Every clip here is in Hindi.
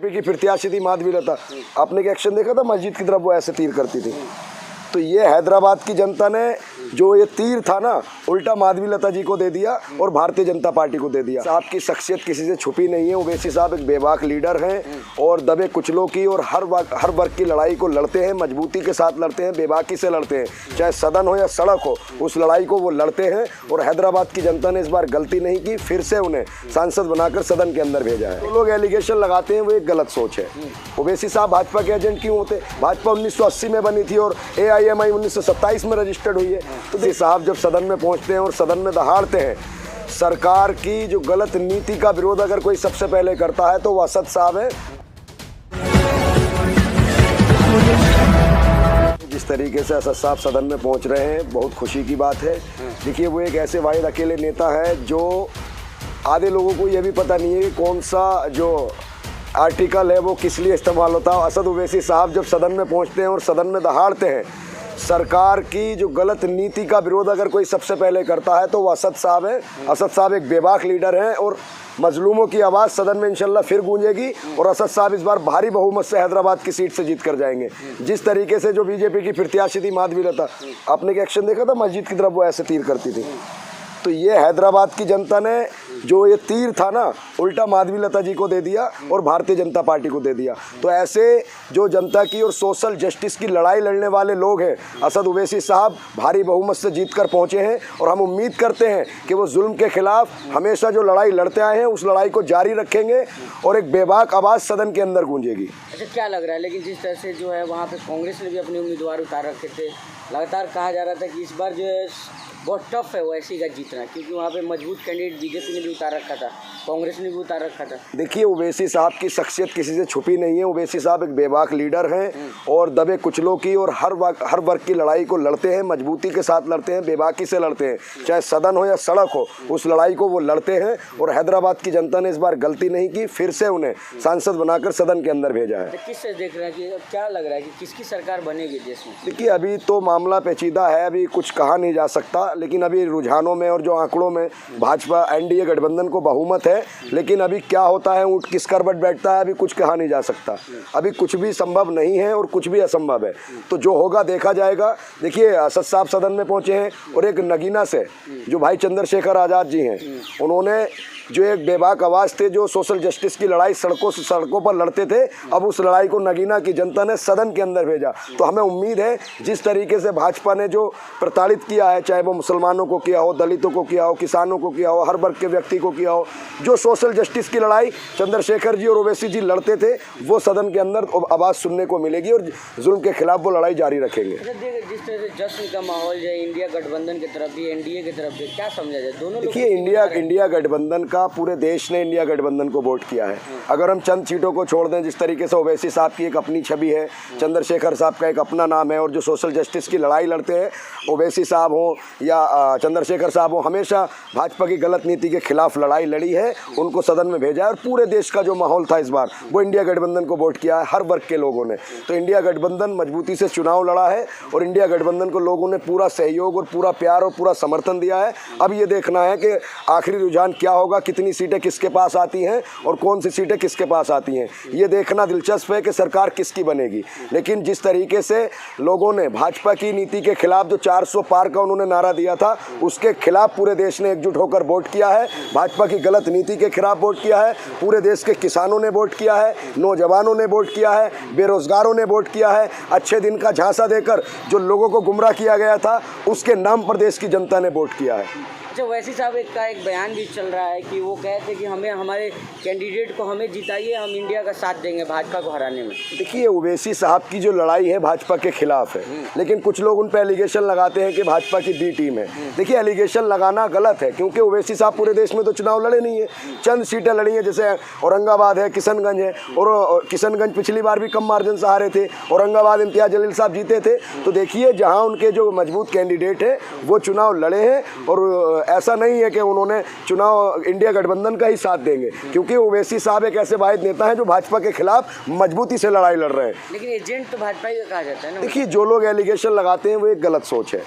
की प्रत्याशी थी माधवीलता, आपने क्या एक्शन देखा था मस्जिद की तरफ वो ऐसे तीर करती थी। तो ये हैदराबाद की जनता ने जो ये तीर था ना उल्टा माधवीलता जी को दे दिया और भारतीय जनता पार्टी को दे दिया। साहब की शख्सियत किसी से छुपी नहीं है। ओवैसी साहब एक बेबाक लीडर हैं और दबे कुचलों की और हर वर्ग की लड़ाई को लड़ते हैं, मजबूती के साथ लड़ते हैं, बेबाकी से लड़ते हैं, चाहे सदन हो या सड़क हो, उस लड़ाई को वो लड़ते हैं। और हैदराबाद की जनता ने इस बार गलती नहीं की, फिर से उन्हें सांसद बनाकर सदन के अंदर भेजा है। तो लोग एलिगेशन लगाते हैं वो एक गलत सोच है। ओवैसी साहब भाजपा के एजेंट क्यों होते? भाजपा 1980 में बनी थी और AIMI 1927 में रजिस्टर्ड हुई है। तो साहब जब सदन में पहुंचते हैं और सदन में दहाड़ते हैं, सरकार की जो गलत नीति का विरोध अगर कोई सबसे पहले करता है तो वो असद साहब है। जिस तरीके से असद साहब सदन में पहुंच रहे हैं बहुत खुशी की बात है। देखिए वो एक ऐसे वाहिद अकेले नेता है जो आधे लोगों को ये भी पता नहीं है कि कौन सा जो आर्टिकल है वो किस लिए इस्तेमाल होता है। असद ओवैसी साहब जब सदन में पहुंचते हैं और सदन में दहाड़ते हैं, सरकार की जो गलत नीति का विरोध अगर कोई सबसे पहले करता है तो वो असद साहब है। असद साहब एक बेबाक लीडर हैं और मजलूमों की आवाज़ सदन में इंशाल्लाह फिर गूंजेगी और असद साहब इस बार भारी बहुमत से हैदराबाद की सीट से जीत कर जाएंगे। जिस तरीके से जो बीजेपी की प्रत्याशी थी माधवीलता, आपने क्या एक्शन देखा था मस्जिद की तरफ वो ऐसे तीर करती थी। तो ये हैदराबाद की जनता ने जो ये तीर था ना उल्टा माधवीलता जी को दे दिया और भारतीय जनता पार्टी को दे दिया। तो ऐसे जो जनता की और सोशल जस्टिस की लड़ाई लड़ने वाले लोग हैं, असद ओवैसी साहब भारी बहुमत से जीत कर पहुँचे हैं और हम उम्मीद करते हैं कि वो जुल्म के खिलाफ हमेशा जो लड़ाई लड़ते आए हैं उस लड़ाई को जारी रखेंगे और एक बेबाक आवाज़ सदन के अंदर गूंजेगी। अच्छा, क्या लग रहा है लेकिन जिस तरह से जो है वहाँ पे कांग्रेस ने भी अपने उम्मीदवार उतार रखे थे, लगातार कहा जा रहा था कि इस बार जो है बहुत टफ है ओवैसी का जीतना, क्योंकि वहाँ पे मजबूत कैंडिडेट बीजेपी ने भी उतार रखा था, कांग्रेस ने भी उतार रखा था। देखिए ओवैसी साहब की शख्सियत किसी से छुपी नहीं है। ओवैसी साहब एक बेबाक लीडर हैं और दबे कुचलों की और हर वर्ग की लड़ाई को लड़ते हैं, मजबूती के साथ लड़ते हैं, बेबाकी से लड़ते हैं, चाहे सदन हो या सड़क हो, उस लड़ाई को वो लड़ते हैं। और हैदराबाद की जनता ने इस बार गलती नहीं की, फिर से उन्हें सांसद बनाकर सदन के अंदर भेजा है। किससे देख रहे हैं कि क्या लग रहा है कि किसकी सरकार बनेगी देश में? देखिए अभी तो मामला पेचीदा है, अभी कुछ कहा नहीं जा सकता, लेकिन अभी रुझानों में और जो आंकड़ों में भाजपा NDA गठबंधन को बहुमत है। लेकिन अभी क्या होता है, ऊँट किस करवट बैठता है, अभी कुछ कहा नहीं जा सकता। अभी कुछ भी संभव नहीं है और कुछ भी असंभव है, तो जो होगा देखा जाएगा। देखिए असद साहब सदन में पहुंचे हैं और एक नगीना से जो भाई चंद्रशेखर आज़ाद जी हैं, उन्होंने जो एक बेबाक आवाज़ थे, जो सोशल जस्टिस की लड़ाई सड़कों पर लड़ते थे, अब उस लड़ाई को नगीना की जनता ने सदन के अंदर भेजा। तो हमें उम्मीद है जिस तरीके से भाजपा ने जो प्रताड़ित किया है, चाहे वो मुसलमानों को किया हो, दलितों को किया हो, किसानों को किया हो, हर वर्ग के व्यक्ति को किया हो, जो सोशल जस्टिस की लड़ाई चंद्रशेखर जी और ओवैसी जी लड़ते थे, वो सदन के अंदर आवाज़ सुनने को मिलेगी और जुल्म के खिलाफ वो लड़ाई जारी रखेंगे। जिस तरह से जश्न का माहौल है इंडिया गठबंधन की तरफ भी, NDA की तरफ भी, क्या समझा जाए दोनों? देखिए इंडिया गठबंधन का पूरे देश ने इंडिया गठबंधन को वोट किया है। अगर हम चंद सीटों को छोड़ दें, जिस तरीके से ओवैसी साहब की एक अपनी छवि है, चंद्रशेखर साहब का एक अपना नाम है और जो सोशल जस्टिस की लड़ाई लड़ते हैं, ओवैसी साहब हो या चंद्रशेखर साहब हो, हमेशा भाजपा की गलत नीति के खिलाफ लड़ाई लड़ी है, उनको सदन में भेजा है और पूरे देश का जो माहौल था इस बार वो इंडिया गठबंधन को वोट किया है हर वर्ग के लोगों ने। तो इंडिया गठबंधन मजबूती से चुनाव लड़ा है और इंडिया गठबंधन को लोगों ने पूरा सहयोग और पूरा प्यार और पूरा समर्थन दिया है। अब ये देखना है कि आखिरी रुझान क्या होगा, कितनी सीटें किसके पास आती हैं और कौन सी सीटें किसके पास आती हैं, ये देखना दिलचस्प है कि सरकार किसकी बनेगी। लेकिन जिस तरीके से लोगों ने भाजपा की नीति के खिलाफ जो 400 पार का उन्होंने नारा दिया था, उसके खिलाफ पूरे देश ने एकजुट होकर वोट किया है। भाजपा की गलत नीति के खिलाफ वोट किया है, पूरे देश के किसानों ने वोट किया है, नौजवानों ने वोट किया है, बेरोजगारों ने वोट किया है। अच्छे दिन का झांसा देकर जो लोगों को गुमराह किया गया था, उसके नाम पर देश की जनता ने वोट किया है। अच्छा, ओवैसी साहब का एक बयान भी चल रहा है कि वो कहते हैं कि हमें हमारे कैंडिडेट को हमें जिताइए, हम इंडिया का साथ देंगे भाजपा को हराने में। देखिए ओवैसी साहब की जो लड़ाई है भाजपा के खिलाफ है, लेकिन कुछ लोग उन पर एलिगेशन लगाते हैं कि भाजपा की बी टीम है। देखिए एलिगेशन लगाना गलत है, क्योंकि ओवैसी साहब पूरे देश में तो चुनाव लड़े नहीं है, चंद सीटें लड़ी हैं, जैसे औरंगाबाद है, किशनगंज है, और किशनगंज पिछली बार भी कम मार्जिन से हारे थे, औरंगाबाद इम्तियाज जलील साहब जीते थे। तो देखिए जहाँ उनके जो मजबूत कैंडिडेट है वो चुनाव लड़े हैं और ऐसा नहीं है कि उन्होंने चुनाव इंडिया गठबंधन का ही साथ देंगे, क्योंकि ओवैसी साहब एक ऐसे वाहिद नेता हैं जो भाजपा के खिलाफ मजबूती से लड़ाई लड़ रहे हैं। लेकिन एजेंट तो भाजपा ही का कहा जाता है ना। देखिए, जो लोग एलिगेशन लगाते हैं वो एक गलत सोच है।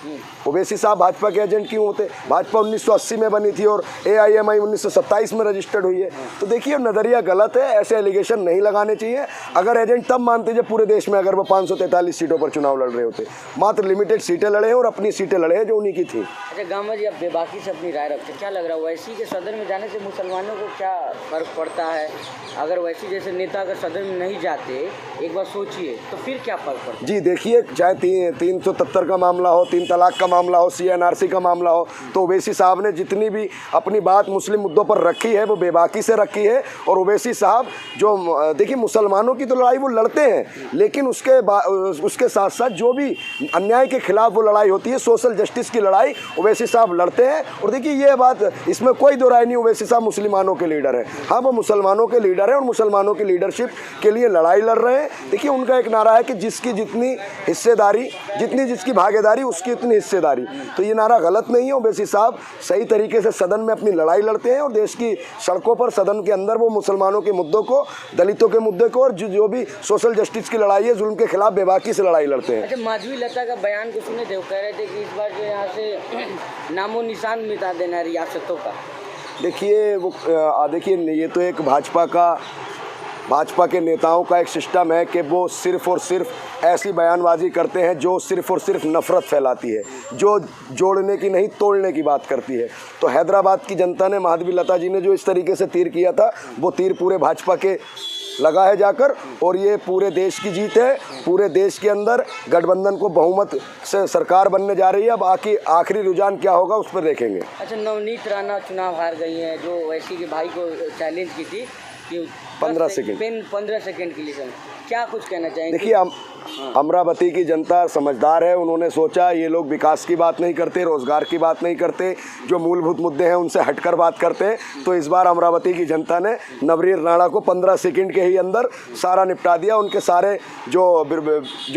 ओवैसी साहब भाजपा के एजेंट क्यों होते? भाजपा 1980 में बनी थी और AIMI 1927 में रजिस्टर्ड हुई है। तो देखिए, नज़रिया गलत है, ऐसे एलिगेशन नहीं लगाने चाहिए। अगर एजेंट तब मानते जब पूरे देश में अगर वो 543 सीटों पर चुनाव लड़ रहे होते। मात्र लिमिटेड सीटें लड़े हैं और अपनी सीटें लड़े हैं जो उन्हीं की थी। अच्छा गामा जी, आप बेबाकी से अपनी राय रखते, क्या लग रहा है ओवैसी के सदन में जाने से मुसलमानों को क्या फर्क पड़ता है? अगर ओवैसी जैसे नेता अगर सदन में नहीं जाते, एक बार सोचिए, तो फिर क्या फर्क पड़ता है? जी देखिए, चाहे 373 का मामला हो, 3 तलाक का मामला हो, CNRC का मामला हो, तो ओवैसी साहब ने जितनी भी अपनी बात मुस्लिम मुद्दों पर रखी है वो बेबाकी से रखी है। और ओवैसी साहब जो देखिए, मुसलमानों की तो लड़ाई वो लड़ते हैं, लेकिन उसके साथ साथ जो भी अन्याय के खिलाफ वो लड़ाई होती है, सोशल जस्टिस की लड़ाई ओवैसी साहब लड़ते हैं। और देखिए, ये बात, इसमें कोई दो राय नहीं, ओवैसी साहब मुसलमानों के लीडर हैं। हाँ, वो मुसलमानों के लीडर हैं और मुसलमानों की लीडरशिप के लिए लड़ाई लड़ रहे हैं। देखिए, उनका एक नारा है कि जिसकी जितनी हिस्सेदारी, जिसकी भागीदारी उसकी उतनी हिस्सेदारी। तो ये नारा गलत नहीं है। ओवैसी साहब सही तरीके से सदन में अपनी लड़ाई लड़ते हैं और देश की सड़कों पर, सदन के अंदर वो मुसलमानों के मुद्दों को, दलितों के मुद्दे को और जो भी सोशल जस्टिस की लड़ाई है, जुल्म के खिलाफ बेबाकी से लड़ाई लड़ते हैं। अच्छा, माधवी लता का बयान को सुने थे, वो कह रहे थे कि इस बार जो यहाँ से नामो निशान मिटा देना है रियासतों का। देखिए, ये तो एक भाजपा के नेताओं का एक सिस्टम है कि वो सिर्फ़ और सिर्फ ऐसी बयानबाजी करते हैं जो सिर्फ़ और सिर्फ नफ़रत फैलाती है, जो जोड़ने की नहीं तोड़ने की बात करती है। तो हैदराबाद की जनता ने, माधवी लता जी ने जो इस तरीके से तीर किया था, वो तीर पूरे भाजपा के लगा है जाकर, और ये पूरे देश की जीत है। पूरे देश के अंदर गठबंधन को बहुमत से सरकार बनने जा रही है। अब आखिरी रुझान क्या होगा उस पर देखेंगे। अच्छा, नवनीत राणा चुनाव हार गई हैं, जो ओवैसी के भाई को चैलेंज की थी कि 15 सेकंड के लिए, क्या कुछ कहना चाहेंगे? देखिए, अमरावती की जनता समझदार है। उन्होंने सोचा ये लोग विकास की बात नहीं करते, रोजगार की बात नहीं करते, जो मूलभूत मुद्दे हैं उनसे हटकर बात करते हैं। तो इस बार अमरावती की जनता ने नवनीत राणा को 15 सेकंड के ही अंदर सारा निपटा दिया। उनके सारे जो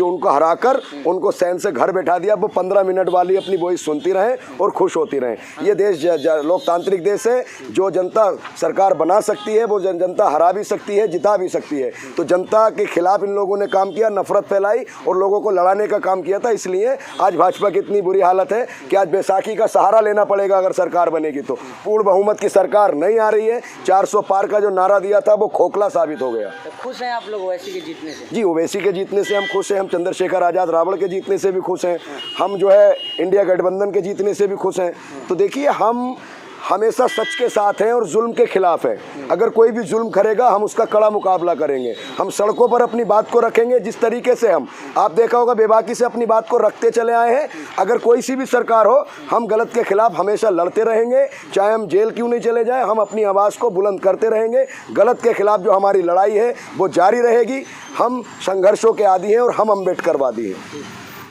उनको हराकर उनको सैन से घर बैठा दिया। वो 15 मिनट वाली अपनी वॉइस सुनती रहें और खुश होती रहें। ये देश लोकतांत्रिक देश है। जो जनता सरकार बना सकती है वो जनता हरा भी सकती है, जिता भी सकती है। तो जनता के खिलाफ इन लोगों ने काम किया, नफरत फैलाई और लोगों को लड़ाने का काम किया था। इसलिए आज भाजपा की इतनी बुरी हालत है कि आज बैसाखी का सहारा लेना पड़ेगा अगर सरकार बनेगी तो। पूर्ण बहुमत की सरकार नहीं आ रही है। 400 पार का जो नारा दिया था वो खोखला साबित हो गया। तो खुश हैं आप लोग ओवैसी के जीतने से? जी, ओवैसी के जीतने से हम खुश हैं। हम चंद्रशेखर आज़ाद रावण के जीतने से भी खुश हैं। हम जो है इंडिया गठबंधन के जीतने से भी खुश हैं। तो देखिए, हम हमेशा सच के साथ हैं और जुल्म के खिलाफ हैं। अगर कोई भी जुल्म करेगा हम उसका कड़ा मुकाबला करेंगे। हम सड़कों पर अपनी बात को रखेंगे जिस तरीके से आप देखा होगा बेबाकी से अपनी बात को रखते चले आए हैं। अगर कोई सी भी सरकार हो, हम गलत के खिलाफ हमेशा लड़ते रहेंगे। चाहे हम जेल क्यों नहीं चले जाएं, हम अपनी आवाज़ को बुलंद करते रहेंगे। गलत के खिलाफ जो हमारी लड़ाई है वो जारी रहेगी। हम संघर्षों के आदी हैं और हम अम्बेडकरवादी हैं।